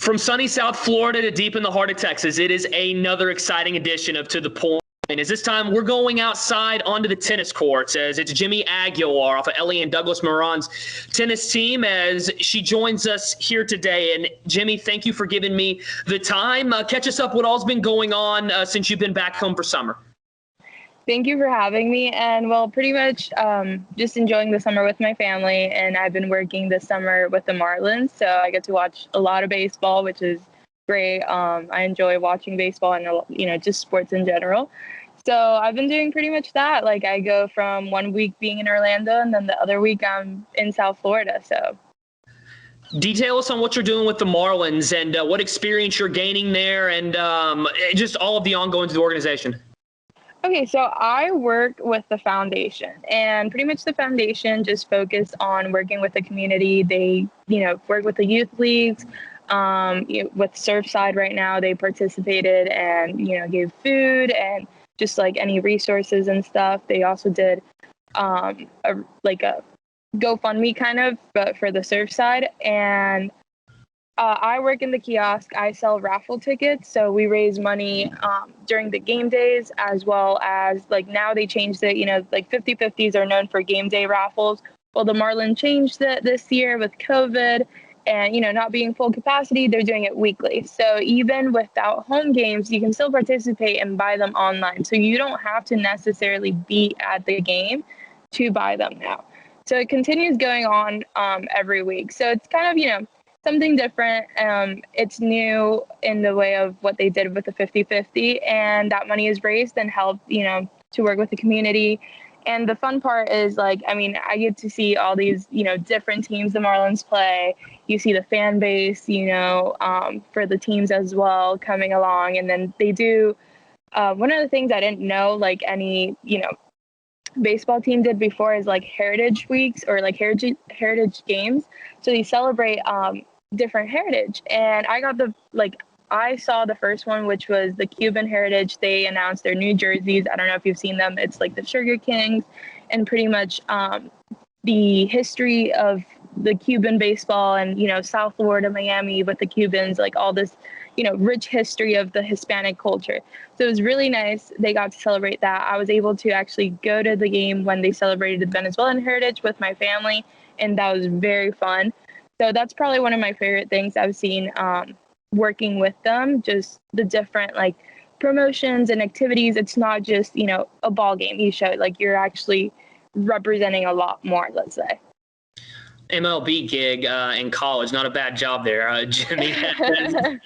From sunny South Florida to deep in the heart of Texas, it is another exciting edition of To The Point. As this time, we're going outside onto the tennis courts as it's Jemi Aguilar off of Elianne Miron's tennis team as she joins us here today. And Jemi, thank you for giving me the time. Catch us up what all's been going on since you've been back home for summer. Thank you for having me. And well, pretty much just enjoying the summer with my family. And I've been working this summer with the Marlins. So I get to watch a lot of baseball, which is great. I enjoy watching baseball and, just sports in general. So I've been doing pretty much that. Like I go from 1 week being in Orlando and then the other week I'm in South Florida. So detail us on what you're doing with the Marlins and what experience you're gaining there and just all of the ongoing to the organization. Okay, so I work with the foundation, and pretty much the foundation just focus on working with the community. They, work with the youth leagues. With Surfside right now, they participated and, gave food and just like any resources and stuff. They also did a GoFundMe kind of, but for the Surfside. And I work in the kiosk. I sell raffle tickets. So we raise money during the game days as well as now they changed it, 50-50s are known for game day raffles. Well, the Marlin changed it this year with COVID and, not being full capacity, they're doing it weekly. So even without home games, you can still participate and buy them online. So you don't have to necessarily be at the game to buy them now. So it continues going on every week. So it's kind of, something different. It's new in the way of what they did with the 50-50, and that money is raised and helped, to work with the community. And the fun part is I get to see all these, different teams the Marlins play. You see the fan base, for the teams as well coming along. And then they do, one of the things I didn't know, any, baseball team did before is heritage weeks or heritage games. So they celebrate different heritage. And I got I saw the first one, which was the Cuban heritage. They announced their new jerseys. I don't know if you've seen them. It's the Sugar Kings and pretty much the history of the Cuban baseball and, South Florida, Miami with the Cubans, all this, rich history of the Hispanic culture. So it was really nice. They got to celebrate that. I was able to actually go to the game when they celebrated the Venezuelan heritage with my family, and that was very fun. So that's probably one of my favorite things I've seen working with them, just the different promotions and activities. It's not just, a ball game you show, you're actually representing a lot more, let's say. MLB gig in college, not a bad job there, Jemi.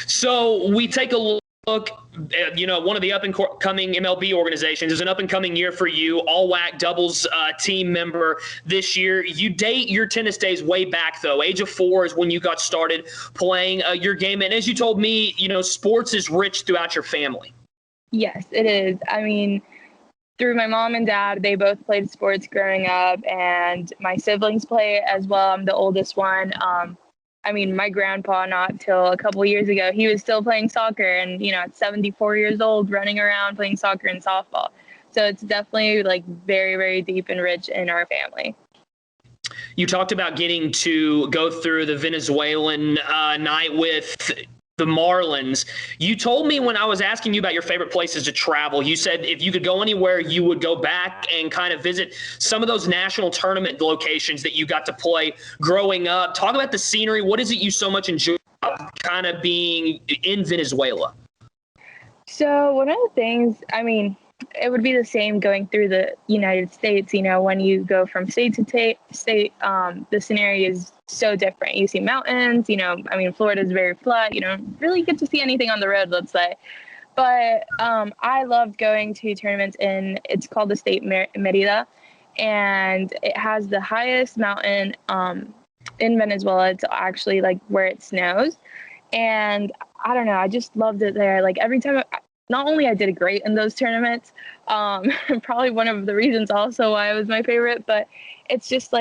So we take a look, one of the up-and-coming MLB organizations is an up-and-coming year for you, all-WAC doubles team member this year. You date your tennis days way back, though. Age of 4 is when you got started playing your game. And as you told me, sports is rich throughout your family. Yes, it is. Through my mom and dad, they both played sports growing up, and my siblings play as well. I'm the oldest one. My grandpa, not till a couple years ago, he was still playing soccer and, at 74 years old, running around playing soccer and softball. So it's definitely very, very deep and rich in our family. You talked about getting to go through the Venezuelan night with the Marlins. You told me when I was asking you about your favorite places to travel, you said if you could go anywhere, you would go back and kind of visit some of those national tournament locations that you got to play growing up. Talk about the scenery. What is it you so much enjoy kind of being in Venezuela? So one of the things, it would be the same going through the United States. When you go from state to state, the scenario is so different. You see mountains, Florida is very flat. You don't really get to see anything on the road, let's say. But I loved going to tournaments it's called the State Merida, and it has the highest mountain in Venezuela. It's actually where it snows. And I don't know, I just loved it there. Every time not only I did great in those tournaments, probably one of the reasons also why it was my favorite, but it's just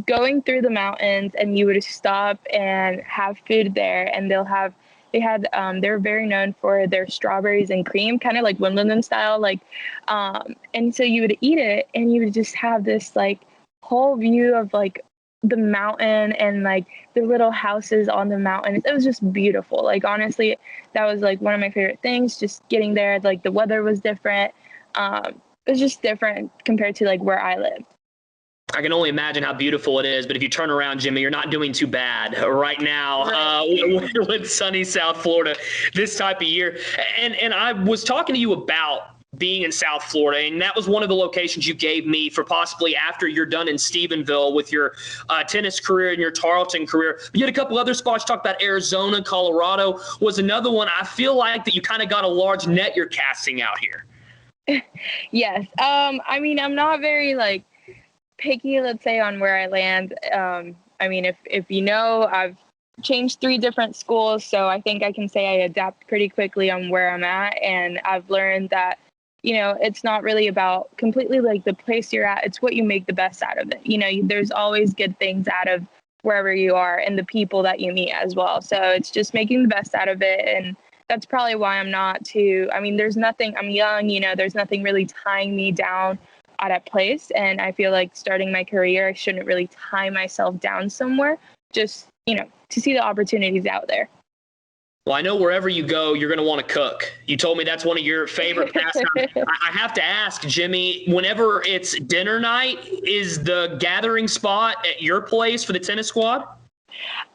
going through the mountains and you would stop and have food there, and they're very known for their strawberries and cream, kind of like Wimbledon style, and so you would eat it and you would just have this whole view of the mountain and like the little houses on the mountain. It was just beautiful. Like, honestly, that was like one of my favorite things, just getting there. Like, the weather was different. It was just different compared to like where I live. I can only imagine how beautiful it is, but if you turn around, Jimmy, you're not doing too bad right now with sunny South Florida this type of year. And I was talking to you about being in South Florida, and that was one of the locations you gave me for possibly after you're done in Stephenville with your tennis career and your Tarleton career. You had a couple other spots. Talked about Arizona, Colorado was another one. I feel like that you kind of got a large net you're casting out here. Yes. I mean, I'm not very like picky, let's say, on where I land. I mean, if you know, I've changed 3 different schools, so I think I can say I adapt pretty quickly on where I'm at. And I've learned that, you know, it's not really about completely like the place you're at. It's what you make the best out of it. You know, there's always good things out of wherever you are and the people that you meet as well. So it's just making the best out of it. And that's probably why I'm not too, I mean, there's nothing, I'm young, you know, there's nothing really tying me down at a place. And I feel like starting my career, I shouldn't really tie myself down somewhere, just, you know, to see the opportunities out there. Well, I know wherever you go, you're going to want to cook. You told me that's one of your favorite pastimes. I have to ask, Jimmy, whenever it's dinner night, is the gathering spot at your place for the tennis squad?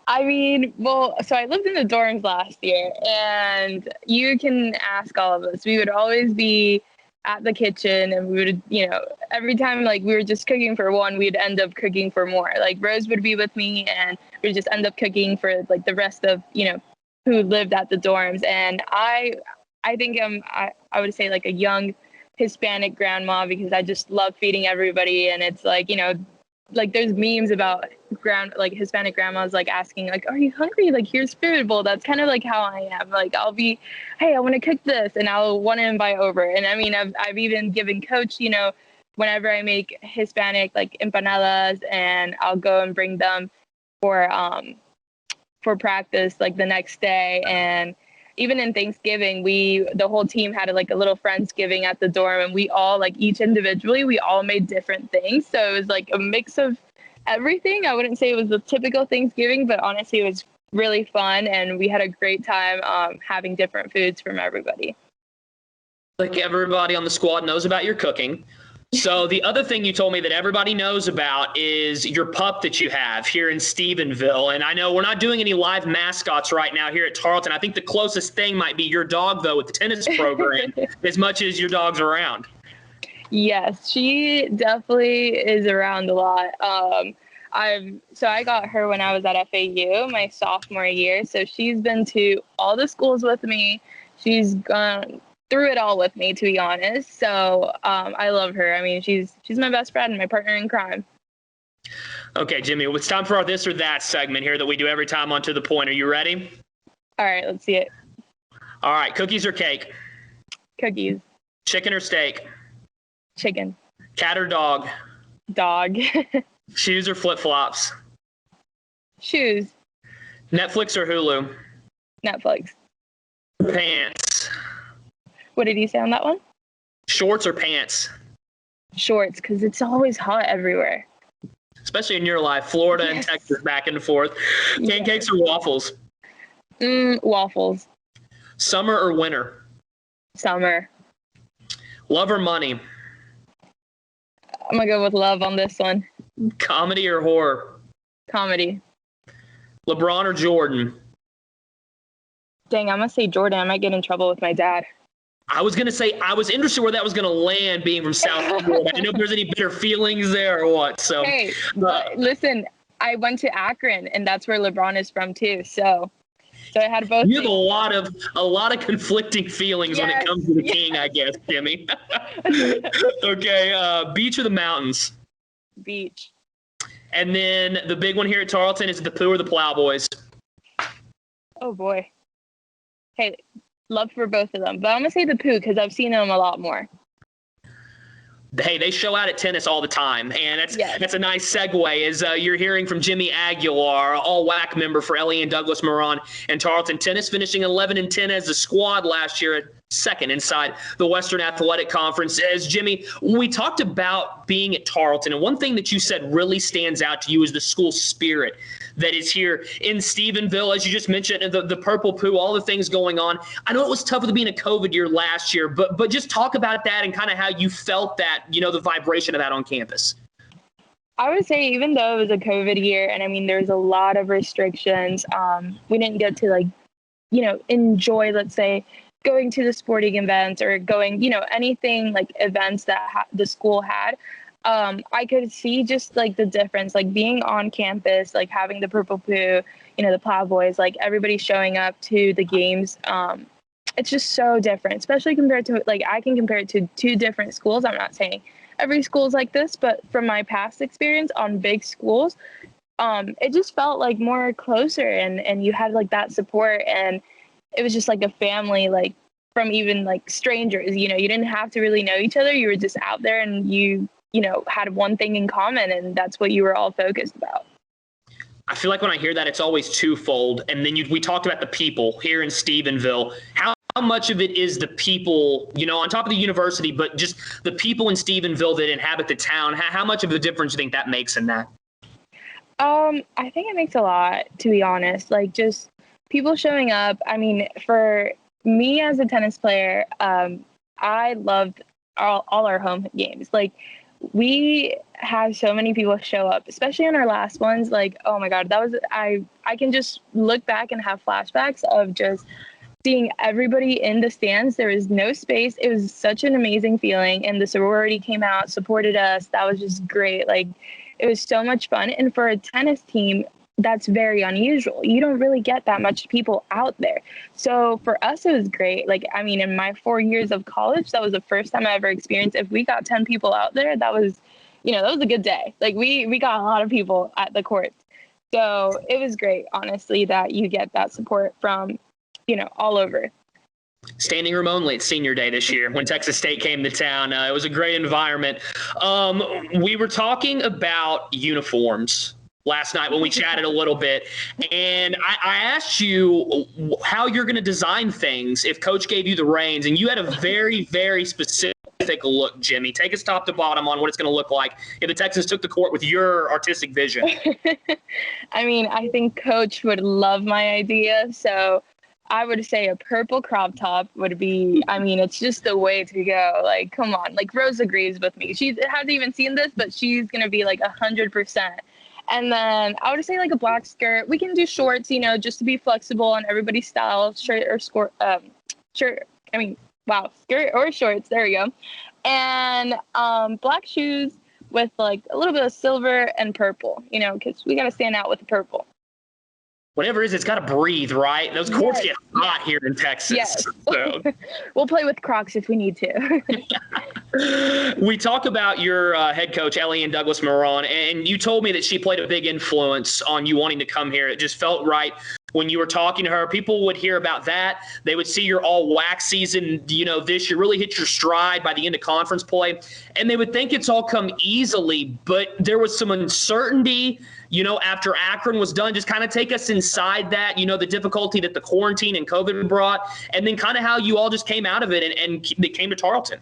I mean, well, so I lived in the dorms last year, and you can ask all of us. We would always be at the kitchen, and we would, you know, every time like we were just cooking for one, we'd end up cooking for more. Like, Rose would be with me, and we'd just end up cooking for like the rest of, you know, who lived at the dorms. And I think I would say like a young Hispanic grandma, because I just love feeding everybody. And it's like, you know, like there's memes about like Hispanic grandmas like asking like, are you hungry? Like, here's food. Well, that's kind of like how I am. Like, I'll be, hey, I want to cook this, and I'll want to invite over. And I mean, I've even given Coach, you know, whenever I make Hispanic like empanadas, and I'll go and bring them for practice like the next day. And even in Thanksgiving, the whole team had like a little Friendsgiving at the dorm, and we all like each individually, we all made different things. So it was like a mix of everything. I wouldn't say it was the typical Thanksgiving, but honestly, it was really fun, and we had a great time having different foods from everybody. Like, everybody on the squad knows about your cooking. So the other thing you told me that everybody knows about is your pup that you have here in Stephenville. And I know we're not doing any live mascots right now here at Tarleton. I think the closest thing might be your dog, though, with the tennis program, as much as your dog's around. Yes, she definitely is around a lot. I got her when I was at FAU my sophomore year. So she's been to all the schools with me. She's gone through it all with me, to be honest. So I love her. I mean, she's my best friend and my partner in crime. Okay, Jimmy, it's time for our this or that segment here that we do every time on To The Point. Are you ready? All right, let's see it. All right, cookies or cake? Cookies. Chicken or steak? Chicken. Cat or dog? Dog. Shoes or flip-flops? Shoes. Netflix or Hulu? Netflix. Pants. What did you say on that one? Shorts or pants? Shorts, because it's always hot everywhere. Especially in your life, Florida and Texas, back and forth. Pancakes or waffles? Waffles. Summer or winter? Summer. Love or money? I'm going to go with love on this one. Comedy or horror? Comedy. LeBron or Jordan? Dang, I'm going to say Jordan. I might get in trouble with my dad. I was going to say, I was interested where that was going to land, being from South Florida. I didn't know if there's any bitter feelings there or what. So, hey, listen, I went to Akron, and that's where LeBron is from too. So I had both. You have a lot of conflicting feelings when it comes to the king, I guess, Jimmy. Okay, beach or the mountains? Beach. And then the big one here at Tarleton is the Pooh or the Plowboys? Oh boy. Hey, love for both of them, but I'm gonna say the Pooh because I've seen them a lot more. Hey, they show out at tennis all the time, and that's a nice segue as you're hearing from Jemi Aguilar, all-WAC member for Elianne Miron and Tarleton Tennis, finishing 11-10 as a squad last year second inside the Western Athletic Conference. As Jemi, we talked about being at Tarleton, and one thing that you said really stands out to you is the school spirit that is here in Stephenville. As you just mentioned, the Purple Poo, all the things going on. I know it was tough with being a COVID year last year, but just talk about that and kind of how you felt that, the vibration of that on campus. I would say even though it was a COVID year, and I mean, there's a lot of restrictions, we didn't get to enjoy, let's say, going to the sporting events or going, anything like events that the school had. I could see just like the difference, like being on campus, like having the Purple Poo, the Plowboys, like everybody showing up to the games. It's just so different, especially compared to I can compare it to two different schools. I'm not saying every school is like this, but from my past experience on big schools, it just felt like more closer and you had like that support, and it was just like a family, like from even like strangers, you didn't have to really know each other. You were just out there and you had one thing in common, and that's what you were all focused about. I feel like when I hear that, it's always twofold. And then we talked about the people here in Stephenville. How much of it is the people, on top of the university, but just the people in Stephenville that inhabit the town? How much of a difference do you think that makes in that? I think it makes a lot, to be honest. Like just people showing up. I mean, for me as a tennis player, I loved all our home games. Like we had so many people show up, especially on our last ones. Like, oh my God, that was, I can just look back and have flashbacks of just seeing everybody in the stands. There was no space. It was such an amazing feeling. And the sorority came out, supported us. That was just great. Like it was so much fun. And for a tennis team, that's very unusual. You don't really get that much people out there. So for us, it was great. Like, I mean, in my 4 years of college, that was the first time I ever experienced. If we got 10 people out there, that was, that was a good day. Like we got a lot of people at the court. So it was great, honestly, that you get that support from, all over. Standing room only at senior day this year when Texas State came to town. It was a great environment. We were talking about uniforms last night when we chatted a little bit, and I asked you how you're going to design things if Coach gave you the reins, and you had a very, very specific look, Jemi. Take us top to bottom on what it's going to look like if the Texans took the court with your artistic vision. I mean, I think Coach would love my idea, so I would say a purple crop top would be, I mean, it's just the way to go. Like, come on. Like, Rose agrees with me. She hasn't even seen this, but she's going to be like 100%. And then I would say like a black skirt. We can do shorts, just to be flexible on everybody's style, skirt or skirt or shorts. There we go. And black shoes with like a little bit of silver and purple, because we got to stand out with the purple. Whatever it is, it's got to breathe, right? Those courts get hot here in Texas. Yes. So. We'll play with Crocs if we need to. We talk about your head coach, Elianne Miron, and you told me that she played a big influence on you wanting to come here. It just felt right when you were talking to her. People would hear about that. They would see your all-WAC season, this year really hit your stride by the end of conference play, and they would think it's all come easily, but there was some uncertainty, after Akron was done. Just kind of take us inside that, the difficulty that the quarantine and COVID brought, and then kind of how you all just came out of it and they came to Tarleton.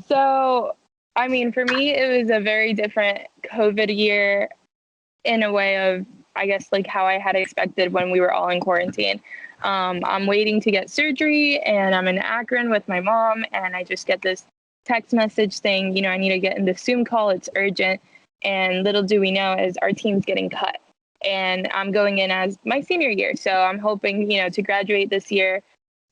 So, I mean, for me, it was a very different COVID year in a way of, I guess, like how I had expected when we were all in quarantine. I'm waiting to get surgery, and I'm in Akron with my mom, and I just get this text message saying, I need to get in the Zoom call. It's urgent. And little do we know is our team's getting cut. And I'm going in as my senior year. So I'm hoping, to graduate this year.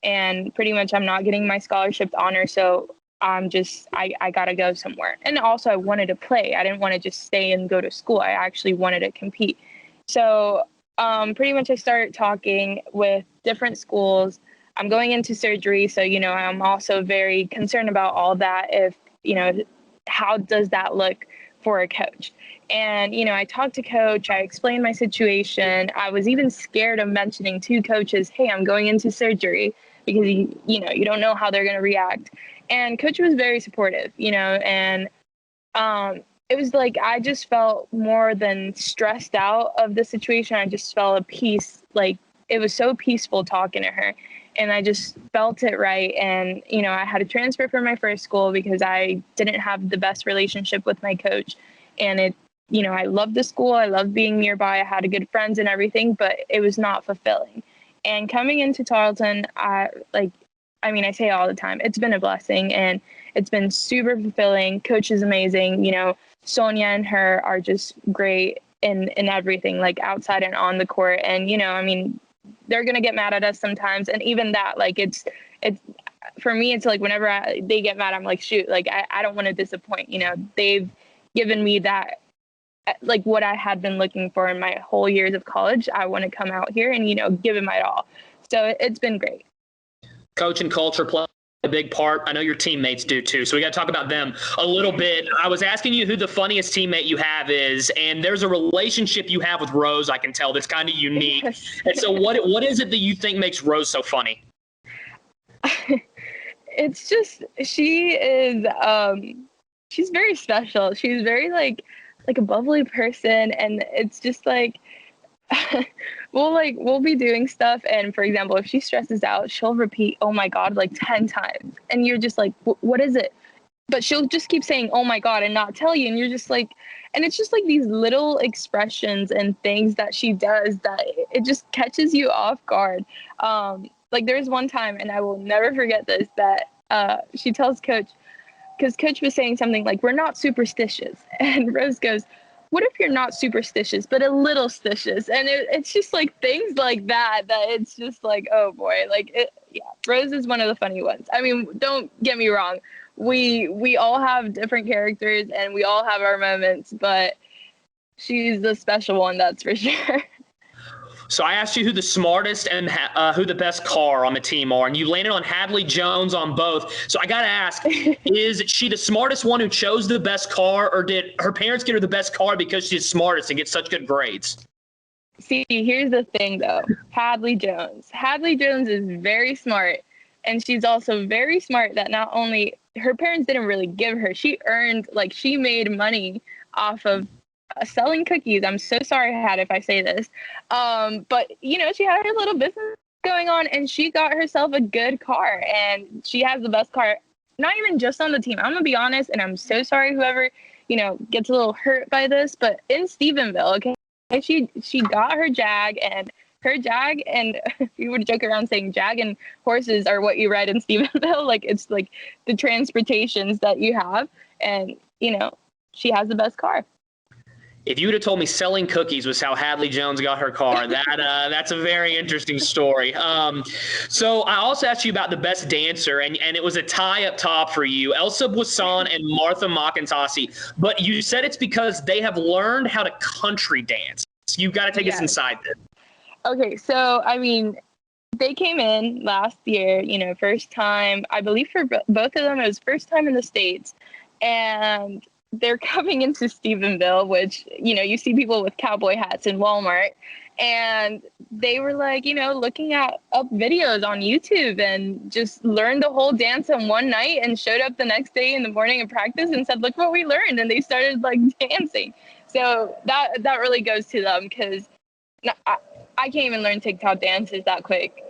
And pretty much I'm not getting my scholarship honor. So I'm just, I got to go somewhere. And also I wanted to play. I didn't want to just stay and go to school. I actually wanted to compete. So pretty much I started talking with different schools. I'm going into surgery. So, I'm also very concerned about all that. If, how does that look for a coach? And, I talked to Coach, I explained my situation. I was even scared of mentioning to coaches, hey, I'm going into surgery, because, you don't know how they're going to react. And Coach was very supportive, and it was like, I just felt more than stressed out of the situation. I just felt a peace, like it was so peaceful talking to her. and I just felt it right. And, you know, I had to transfer from my first school because I didn't have the best relationship with my coach. And it, you know, I loved the school. I loved being nearby. I had good friends and everything, but it was not fulfilling. And coming into Tarleton, I say all the time, it's been a blessing and it's been super fulfilling. Coach is amazing. You know, Sonia and her are just great in everything, like outside and on the court. And, you know, I mean, they're going to get mad at us sometimes. And even that, like, it's for me, it's like whenever they get mad, I'm like, shoot, like, I don't want to disappoint. You know, they've given me that, like, what I had been looking for in my whole years of college. I want to come out here and, you know, give it my all. So it's been great. Coach and culture play a big part. I know your teammates do too. So we got to talk about them a little bit. I was asking you who the funniest teammate you have is, and there's a relationship you have with Rose, I can tell, that's kind of unique. And so what is it that you think makes Rose so funny? It's just, she is, she's very special. She's very like a bubbly person. And it's just like, we'll be doing stuff, and for example, if she stresses out, she'll repeat "oh my god" like 10 times, and you're just like, what is it? But she'll just keep saying "oh my god" and not tell you, and you're just like, and it's just like these little expressions and things that she does that it just catches you off guard. Like there's one time, and I will never forget this, that she tells Coach, because Coach was saying something like, "we're not superstitious," and Rose goes, "what if you're not superstitious, but a little stitious?" And it's just like things like that it's just like, oh boy, like yeah, Rose is one of the funny ones. I mean, don't get me wrong. We all have different characters and we all have our moments, but she's the special one, that's for sure. So I asked you who the smartest and who the best car on the team are, and you landed on Hadley Jones on both. So I got to ask, is she the smartest one who chose the best car, or did her parents get her the best car because she's smartest and gets such good grades? See, here's the thing, though. Hadley Jones is very smart, and she's also very smart that not only her parents didn't really give her, she earned, like, she made money off of selling cookies. I'm so sorry, Had, if I say this. But, you know, she had her little business going on, and she got herself a good car, and she has the best car, not even just on the team. I'm going to be honest, and I'm so sorry whoever, you know, gets a little hurt by this, but in Stephenville, okay, she got her Jag, and we would joke around saying Jag and horses are what you ride in Stephenville. Like, it's like the transportations that you have, and, you know, she has the best car. If you would have told me selling cookies was how Hadley Jones got her car, that's a very interesting story. So I also asked you about the best dancer, and it was a tie up top for you, Elsa Buisson and Martha Makintasi. But you said it's because they have learned how to country dance. So you've got to take us inside this. Okay, so, I mean, they came in last year, you know, first time, I believe for both of them, it was first time in the States. And they're coming into Stephenville, which, you know, you see people with cowboy hats in Walmart, and they were like, you know, looking up videos on YouTube and just learned the whole dance in one night and showed up the next day in the morning in practice and said, look what we learned. And they started like dancing. So that really goes to them, because I can't even learn TikTok dances that quick.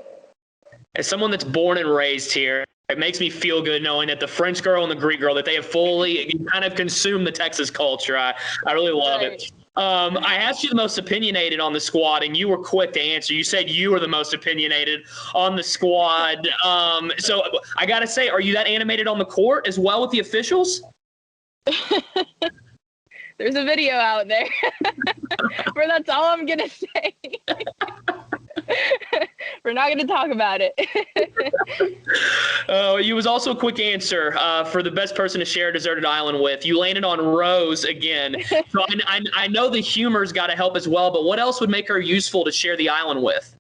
As someone that's born and raised here, it makes me feel good knowing that the French girl and the Greek girl, that they have fully kind of consumed the Texas culture. I really love it. I asked you the most opinionated on the squad, and you were quick to answer. You said you were the most opinionated on the squad. So I got to say, are you that animated on the court as well with the officials? There's a video out there. But that's all I'm going to say. We're not going to talk about it. You was also a quick answer for the best person to share a deserted island with. You landed on Rose again. So I know the humor's got to help as well, but what else would make her useful to share the island with?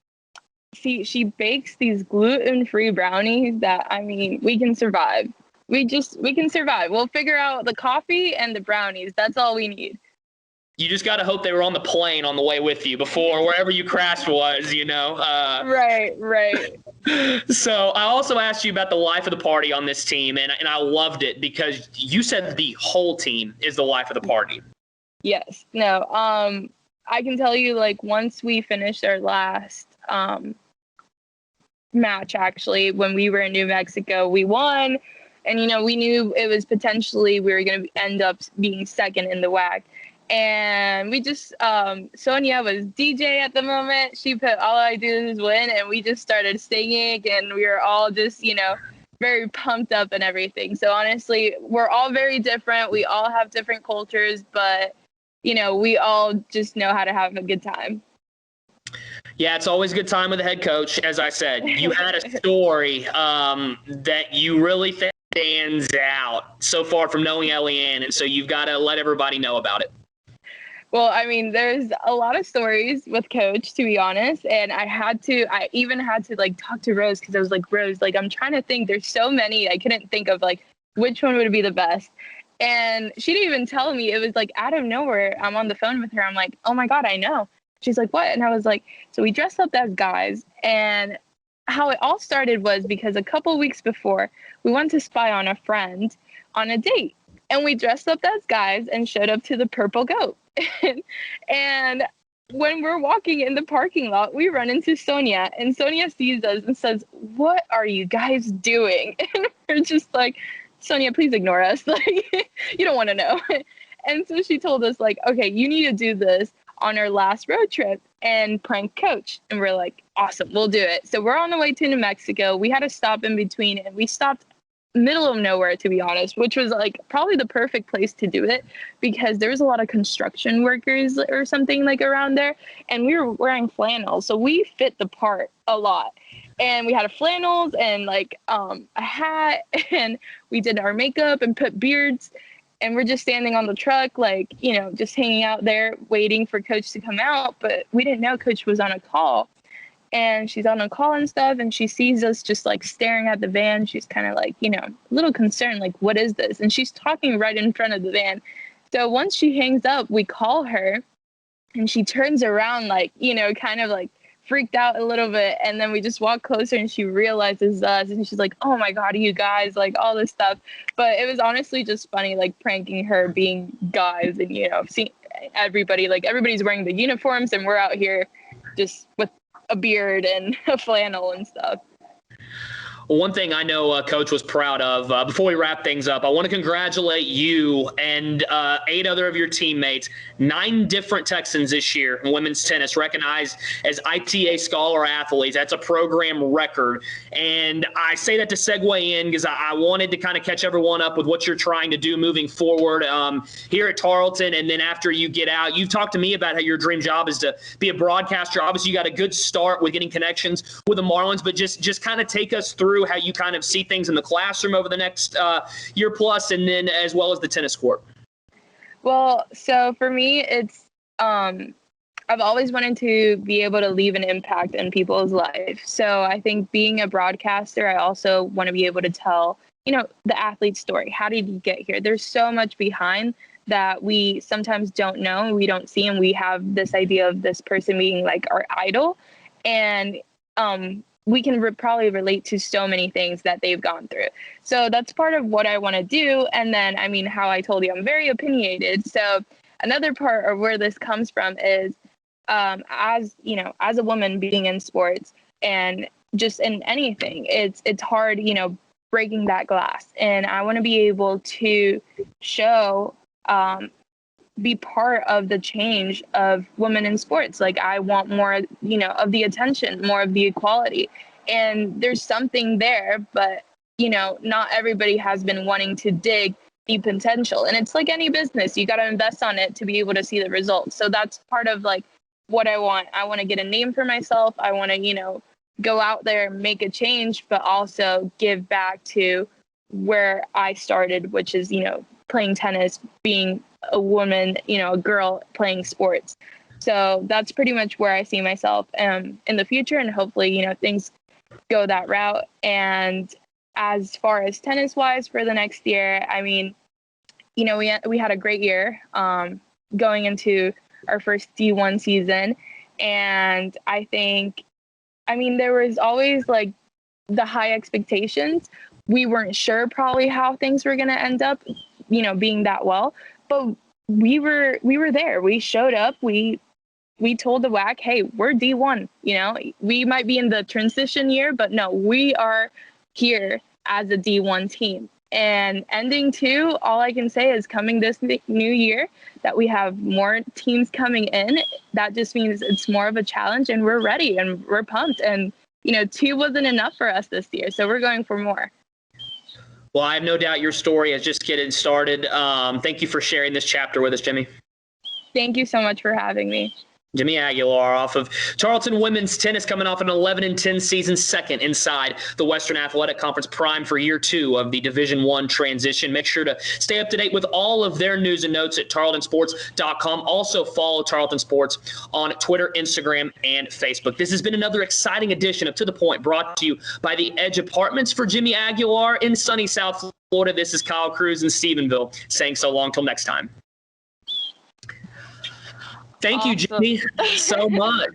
See, she bakes these gluten-free brownies that, I mean, we can survive. We can survive. We'll figure out the coffee and the brownies. That's all we need. You just got to hope they were on the plane on the way with you before wherever you crashed was, you know? Right. So I also asked you about the life of the party on this team, and I loved it because you said the whole team is the life of the party. Yes. No. I can tell you, like, once we finished our last match, actually, when we were in New Mexico. We won, and, we knew it was potentially we were going to end up being second in the WAC. And we just, Sonia was DJ at the moment. She put All I Do Is Win, and we just started singing, and we were all just, very pumped up and everything. So honestly, we're all very different. We all have different cultures, but, we all just know how to have a good time. Yeah, it's always a good time with the head coach. As I said, you had a story that you really think stands out so far from knowing Elianne, and so you've got to let everybody know about it. Well, I mean, there's a lot of stories with Coach, to be honest. And I even had to talk to Rose, because I was like, Rose, I'm trying to think. There's so many. I couldn't think of which one would be the best. And she didn't even tell me. It was out of nowhere. I'm on the phone with her. I'm like, oh my God, I know. She's like, what? And I was like, so we dressed up as guys. And how it all started was because a couple weeks before, we went to spy on a friend on a date. And we dressed up as guys and showed up to the Purple Goat. And when we're walking in the parking lot, we run into Sonia, and Sonia sees us and says, what are you guys doing? And we're just like, Sonia, please ignore us. You don't want to know. And so she told us okay, you need to do this on our last road trip and prank Coach. And we're like, awesome, we'll do it. So we're on the way to New Mexico. We had to stop in between, and we stopped middle of nowhere, to be honest, which was probably the perfect place to do it, because there was a lot of construction workers or something around there, and we were wearing flannels, so we fit the part a lot. And we had flannels and a hat, and we did our makeup and put beards, and we're just standing on the truck, just hanging out there waiting for Coach to come out. But we didn't know Coach was on a call. And she's on a call and stuff, and she sees us just staring at the van. She's kind of a little concerned, what is this? And she's talking right in front of the van. So once she hangs up, we call her, and she turns around, kind of freaked out a little bit. And then we just walk closer, and she realizes us, and she's like, oh my God, you guys, all this stuff. But it was honestly just funny, pranking her being guys, and, seeing everybody, everybody's wearing the uniforms, and we're out here just with a beard and a flannel and stuff. Well, one thing I know Coach was proud of, before we wrap things up, I want to congratulate you and 8 other of your teammates. 9 different Texans this year in women's tennis recognized as ITA Scholar Athletes. That's a program record. And I say that to segue in because I wanted to kind of catch everyone up with what you're trying to do moving forward here at Tarleton. And then after you get out, you've talked to me about how your dream job is to be a broadcaster. Obviously, you got a good start with getting connections with the Marlins, but just kind of take us through how you kind of see things in the classroom over the next year plus, and then as well as the tennis court. Well, so for me, it's I've always wanted to be able to leave an impact in people's life. So I think being a broadcaster, I also want to be able to tell, the athlete's story. How did he get here? There's so much behind that we sometimes don't know, we don't see, and we have this idea of this person being our idol. And we can probably relate to so many things that they've gone through. So that's part of what I want to do. And then, how I told you, I'm very opinionated. So another part of where this comes from is, as a woman being in sports and just in anything, it's hard, breaking that glass. And I want to be able to show, be part of the change of women in sports. I want more, of the attention, more of the equality. And there's something there, but, not everybody has been wanting to dig the potential. And it's like any business, you got to invest on it to be able to see the results. So that's part of what I want. I want to get a name for myself. I want to, go out there and make a change, but also give back to where I started, which is, playing tennis, being a woman, a girl playing sports. So that's pretty much where I see myself in the future, and hopefully, things go that route. And as far as tennis wise for the next year, we had a great year going into our first D1 season. And I think, there was always the high expectations. We weren't sure probably how things were going to end up, being that well, but we were there. We showed up. We we told the WAC, hey, we're D1, you know, we might be in the transition year, but no, we are here as a D1 team. And ending 2, all I can say is coming this new year that we have more teams coming in. That just means it's more of a challenge, and we're ready and we're pumped. And, you know, 2 wasn't enough for us this year, so we're going for more. Well, I have no doubt your story is just getting started. Thank you for sharing this chapter with us, Jemi. Thank you so much for having me. Jemi Aguilar off of Tarleton Women's Tennis, coming off an 11-10 season, second inside the Western Athletic Conference, prime for year 2 of the Division I transition. Make sure to stay up to date with all of their news and notes at tarletonsports.com. Also follow Tarleton Sports on Twitter, Instagram, and Facebook. This has been another exciting edition of To The Point, brought to you by the Edge Apartments. For Jemi Aguilar in sunny South Florida, this is Kyle Cruz in Stephenville saying so long till next time. Thank you, Jemi, so much.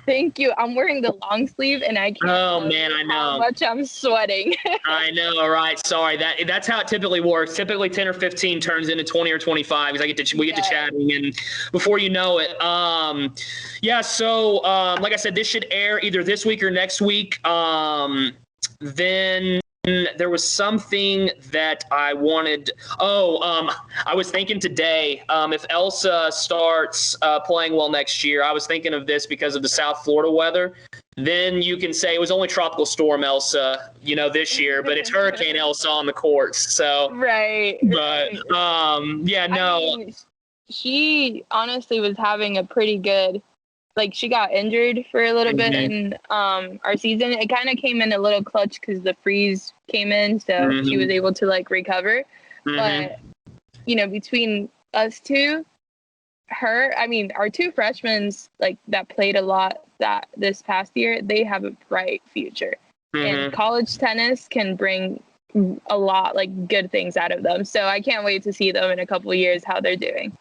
Thank you. I'm wearing the long sleeve, and I can't I know how much I'm sweating. I know, right? Sorry, that's how it typically works. Typically, 10 or 15 turns into 20 or 25 because we get to chatting, and before you know it, So, like I said, this should air either this week or next week. Then there was something that I wanted. I was thinking today, if Elsa starts playing well next year, I was thinking of this because of the South Florida weather. Then you can say it was only Tropical Storm Elsa, this year, but it's Hurricane Elsa on the courts. So right. But I mean, she honestly was having a pretty good. Like, she got injured for a little bit in our season. It kind of came in a little clutch because the freeze came in, so she was able to, like, recover. But, between us two, our 2 freshmen, like, that played a lot this past year, they have a bright future. And college tennis can bring a lot, like, good things out of them. So I can't wait to see them in a couple of years, how they're doing.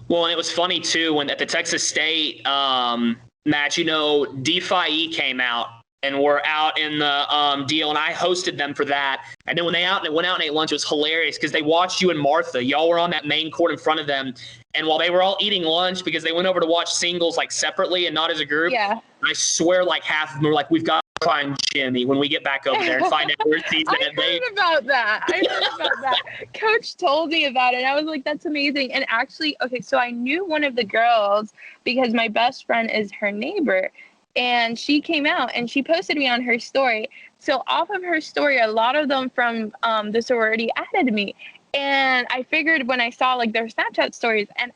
Well, and it was funny, too, when at the Texas State match, DeFi came out and were out in the deal, and I hosted them for that. And then when they went out and ate lunch, it was hilarious because they watched you and Martha. Y'all were on that main court in front of them. And while they were all eating lunch, because they went over to watch singles, like, separately and not as a group, I swear, like, half of them were like, we've got to find Jemi when we get back over there and find out where he's at. I heard about that. Coach told me about it, and I was like, that's amazing. And actually, so I knew one of the girls because my best friend is her neighbor, and she came out and she posted me on her story. So off of her story, a lot of them from the sorority added me. And I figured when I saw, like, their Snapchat stories, and,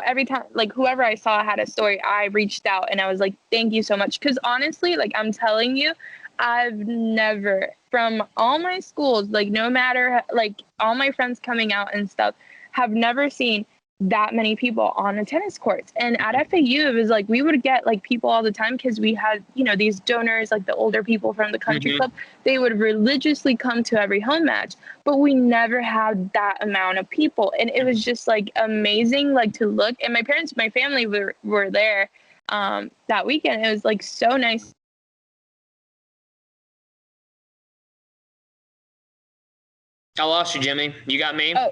every time, like, whoever I saw had a story, I reached out and I was like, thank you so much. Because honestly, like, I'm telling you, I've never, from all my schools, like, no matter, like, all my friends coming out and stuff, have never seen that many people on the tennis courts. And at FAU, it was like we would get, like, people all the time because we had, these donors, like the older people from the country club. They would religiously come to every home match, but we never had that amount of people. And it was just, like, amazing, like, to look. And my family were there that weekend. It was, like, so nice. I lost you, Jemi. You got me? Oh,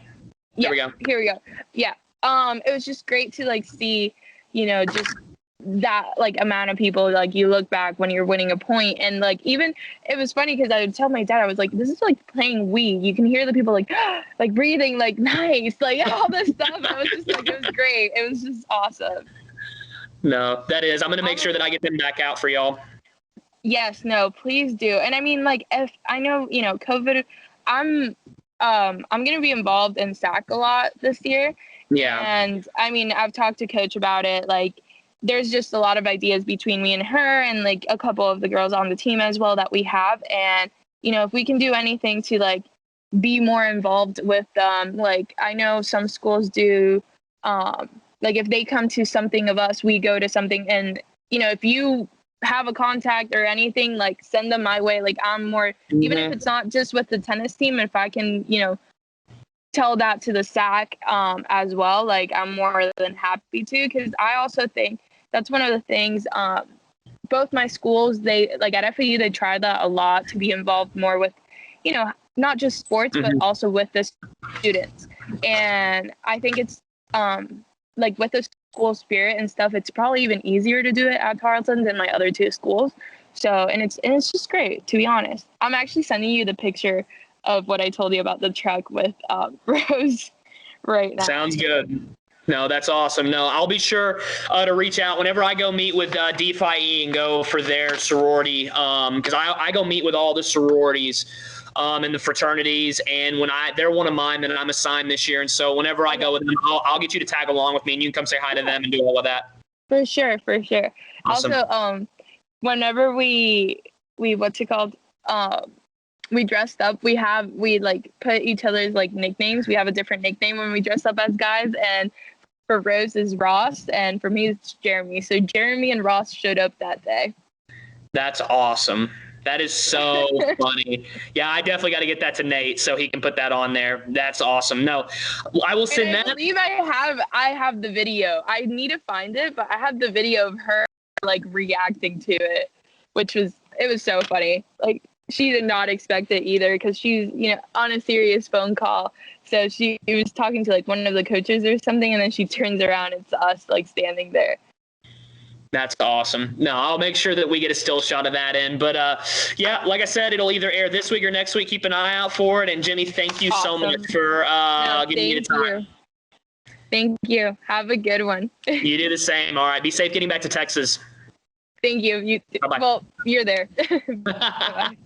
yeah. Here we go. Yeah. It was just great to, like, see, just that, like, amount of people. Like, you look back when you're winning a point, and, like, even it was funny because I would tell my dad, I was like, this is like playing Wii. You can hear the people like like breathing, like, nice, like, all this stuff. I was just like, it was great. It was just awesome. No, that is. I'm gonna make sure that I get them back out for y'all. Yes, no, please do. And I mean, like, if I know, COVID, I'm gonna be involved in SAC a lot this year. Yeah. And I mean, I've talked to Coach about it. Like, there's just a lot of ideas between me and her and, like, a couple of the girls on the team as well that we have. And, if we can do anything to, like, be more involved with them, like, I know some schools do, like, if they come to something of us, we go to something. And, if you have a contact or anything, like, send them my way. Like, I'm more, even if it's not just with the tennis team, if I can, tell that to the SAC as well, like, I'm more than happy to, because I also think that's one of the things, both my schools, they, like, at FAU, they try that a lot to be involved more with, not just sports, but also with the students. And I think it's like with the school spirit and stuff, it's probably even easier to do it at Tarleton than my other two schools. So, and it's just great, to be honest. I'm actually sending you the picture of what I told you about the truck with Rose right now. Sounds good. No, that's awesome. No, I'll be sure to reach out whenever I go meet with DeFi and go for their sorority, because I go meet with all the sororities and the fraternities, and they're one of mine that I'm assigned this year, and so whenever I go with them, I'll get you to tag along with me, and you can come say hi to them and do all of that. For sure, for sure. Awesome. Also, whenever we what's it called? We dressed up. We like put each other's like nicknames. We have a different nickname when we dress up as guys, and for Rose is Ross, and for me it's Jeremy. So Jeremy and Ross showed up that day. That's awesome. That is so funny. Yeah, I definitely got to get that to Nate so he can put that on there. That's awesome. No, I will send that. I believe I have the video. I need to find it, but I have the video of her like reacting to it, it was so funny. Like, she did not expect it either, because she's, on a serious phone call. So she was talking to like one of the coaches or something, and then she turns around, it's us like standing there. That's awesome. No, I'll make sure that we get a still shot of that in. But yeah, like I said, it'll either air this week or next week. Keep an eye out for it. And Jemi, thank you so much for giving me the time. Thank you. Have a good one. You do the same. All right. Be safe getting back to Texas. Thank you. Bye-bye. Well, you're there. Bye-bye.